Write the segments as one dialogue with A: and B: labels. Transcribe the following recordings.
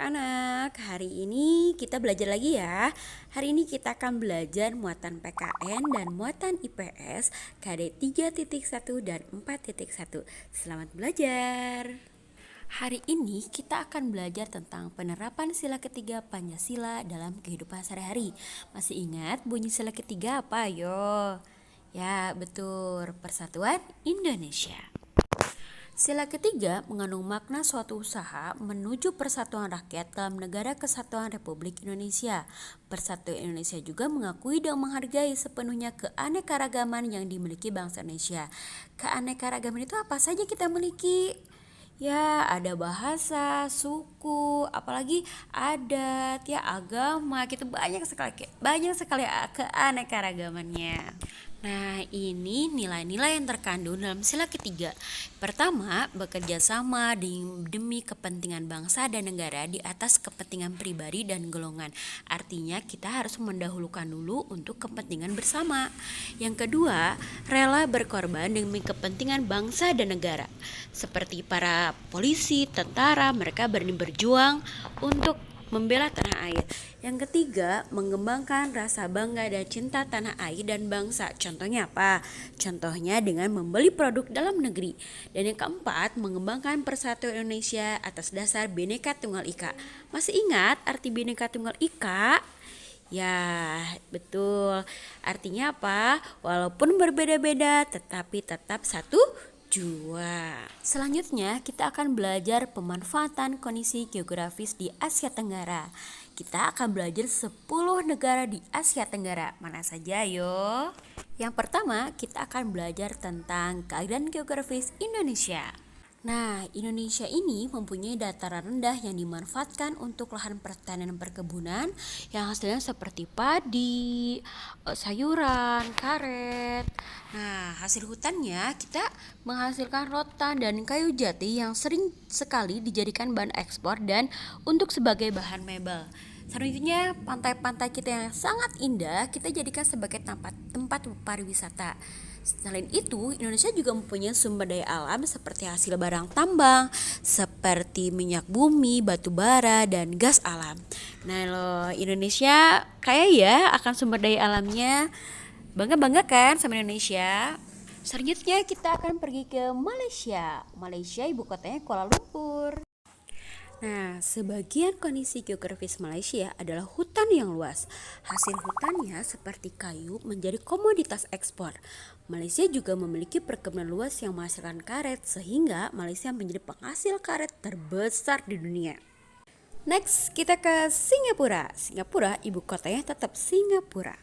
A: anak-anak, hari ini kita belajar lagi ya. Hari ini kita akan belajar muatan PKN dan muatan IPS KD 3.1 dan 4.1. Selamat belajar. Hari ini kita akan belajar tentang penerapan sila ketiga Pancasila dalam kehidupan sehari-hari. Masih ingat bunyi sila ketiga apa? Ayo. Ya, betul. Persatuan Indonesia. Sila ketiga mengandung makna suatu usaha menuju persatuan rakyat dalam negara kesatuan Republik Indonesia. Persatuan Indonesia juga mengakui dan menghargai sepenuhnya keanekaragaman yang dimiliki bangsa Indonesia. Keanekaragaman itu apa saja kita miliki? Ya, ada bahasa, suku, apalagi adat, ya agama, gitu banyak sekali keanekaragamannya. Nah, ini nilai-nilai yang terkandung dalam sila ketiga. Pertama, bekerja sama demi kepentingan bangsa dan negara di atas kepentingan pribadi dan golongan. Artinya kita harus mendahulukan dulu untuk kepentingan bersama. Yang kedua, rela berkorban demi kepentingan bangsa dan negara. Seperti para polisi, tentara, mereka berani berjuang untuk membela tanah air. Yang ketiga, mengembangkan rasa bangga dan cinta tanah air dan bangsa. Contohnya apa? Contohnya dengan membeli produk dalam negeri. Dan yang keempat, mengembangkan persatuan Indonesia atas dasar Bhinneka Tunggal Ika. Masih ingat arti Bhinneka Tunggal Ika? Ya, betul. Artinya apa? Walaupun berbeda-beda, tetapi tetap satu jua. Selanjutnya kita akan belajar pemanfaatan kondisi geografis di Asia Tenggara. Kita akan belajar 10 negara di Asia Tenggara. Mana saja yo? Yang pertama kita akan belajar tentang keadaan geografis Indonesia. Nah, Indonesia ini mempunyai dataran rendah yang dimanfaatkan untuk lahan pertanian perkebunan yang hasilnya seperti padi, sayuran, karet. Nah, hasil hutannya kita menghasilkan rotan dan kayu jati yang sering sekali dijadikan bahan ekspor dan untuk sebagai bahan mebel. Selanjutnya, pantai-pantai kita yang sangat indah kita jadikan sebagai tempat pariwisata. Selain itu, Indonesia juga mempunyai sumber daya alam seperti hasil barang tambang, seperti minyak bumi, batu bara, dan gas alam. Nah loh, Indonesia kaya ya akan sumber daya alamnya. Bangga-bangga kan sama Indonesia? Selanjutnya kita akan pergi ke Malaysia. Malaysia ibu kotanya Kuala Lumpur. Nah, sebagian kondisi geografis Malaysia adalah hutan yang luas. Hasil hutannya seperti kayu menjadi komoditas ekspor. Malaysia juga memiliki perkebunan luas yang menghasilkan karet sehingga Malaysia menjadi penghasil karet terbesar di dunia. Next, kita ke Singapura. Singapura ibu kotanya tetap Singapura.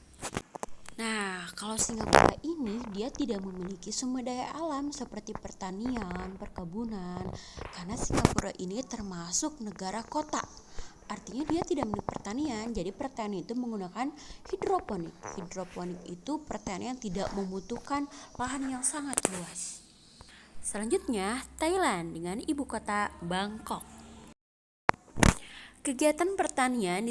A: Nah, kalau Singapura ini dia tidak memiliki sumber daya alam seperti pertanian, perkebunan, karena Singapura ini termasuk negara kota. Artinya dia tidak memiliki pertanian, jadi pertanian itu menggunakan hidroponik. Hidroponik itu pertanian yang tidak membutuhkan lahan yang sangat luas. Selanjutnya, Thailand dengan ibu kota Bangkok. Kegiatan pertanian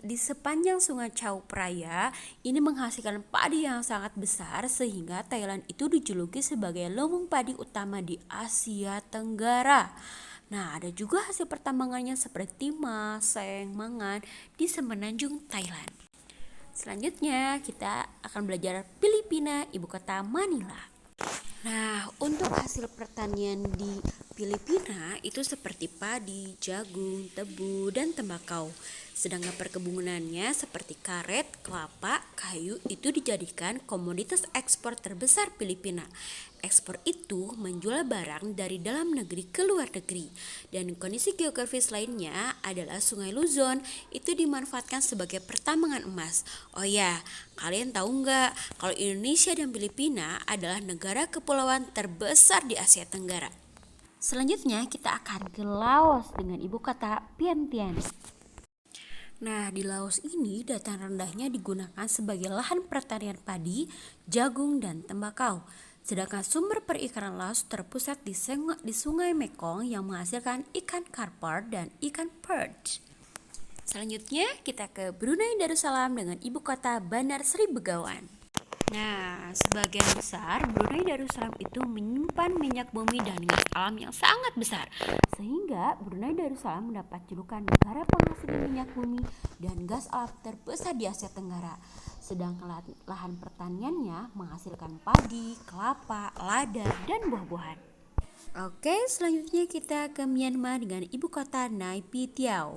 A: di sepanjang Sungai Chao Phraya ini menghasilkan padi yang sangat besar sehingga Thailand itu dijuluki sebagai lumbung padi utama di Asia Tenggara. Nah, ada juga hasil pertambangannya seperti timah, seng, mangan di semenanjung Thailand. Selanjutnya kita akan belajar Filipina, ibu kota Manila. Nah, untuk hasil pertanian di Filipina itu seperti padi, jagung, tebu, dan tembakau. Sedangkan perkebunannya seperti karet, kelapa, kayu itu dijadikan komoditas ekspor terbesar Filipina. Ekspor itu menjual barang dari dalam negeri ke luar negeri. Dan kondisi geografis lainnya adalah Sungai Luzon itu dimanfaatkan sebagai pertambangan emas. Oh ya, kalian tahu nggak kalau Indonesia dan Filipina adalah negara kepulauan terbesar di Asia Tenggara. Selanjutnya kita akan ke Laos dengan ibu kota Vientiane. Nah, di Laos ini dataran rendahnya digunakan sebagai lahan pertanian padi, jagung, dan tembakau. Sedangkan sumber perikanan Laos terpusat di Sungai Mekong yang menghasilkan ikan karper dan ikan perch. Selanjutnya kita ke Brunei Darussalam dengan ibu kota Bandar Sri Begawan. Nah, sebagian besar Brunei Darussalam itu menyimpan minyak bumi dan gas alam yang sangat besar, sehingga Brunei Darussalam mendapat julukan negara penghasil minyak bumi dan gas alam terbesar di Asia Tenggara. Sedangkan lahan pertaniannya menghasilkan padi, kelapa, lada, dan buah-buahan. Oke, selanjutnya kita ke Myanmar dengan ibu kota Naypyidaw.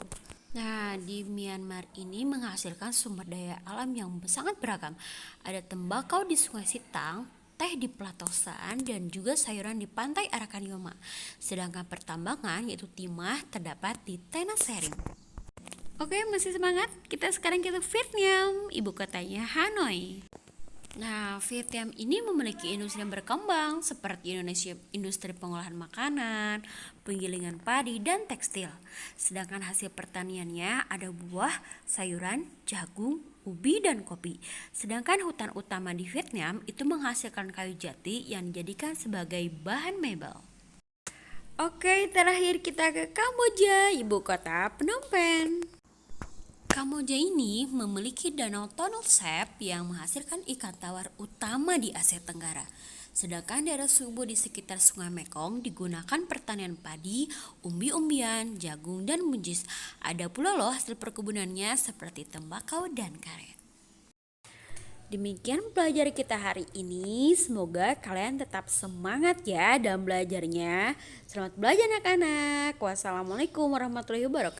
A: Nah, di Myanmar ini menghasilkan sumber daya alam yang sangat beragam. Ada tembakau di Sungai Sitang, teh di Pelatosan, dan juga sayuran di pantai Arakanyoma. Sedangkan pertambangan yaitu timah terdapat di Tanah Sering. Oke, masih semangat? Kita sekarang ke Vietnam, ibu kotanya Hanoi. Nah, Vietnam ini memiliki industri yang berkembang seperti industri pengolahan makanan, penggilingan padi, dan tekstil. Sedangkan hasil pertaniannya ada buah, sayuran, jagung, ubi, dan kopi. Sedangkan hutan utama di Vietnam itu menghasilkan kayu jati yang dijadikan sebagai bahan mebel. Oke, terakhir kita ke Kamboja, ibu kota Phnom Penh. Kamboja ini memiliki danau Tonle Sap yang menghasilkan ikan tawar utama di Asia Tenggara. Sedangkan daerah subur di sekitar Sungai Mekong digunakan pertanian padi, umbi-umbian, jagung, dan buncis. Ada pula loh hasil perkebunannya seperti tembakau dan karet. Demikian pelajaran kita hari ini. Semoga kalian tetap semangat ya dalam belajarnya. Selamat belajar anak-anak. Wassalamualaikum warahmatullahi wabarakatuh.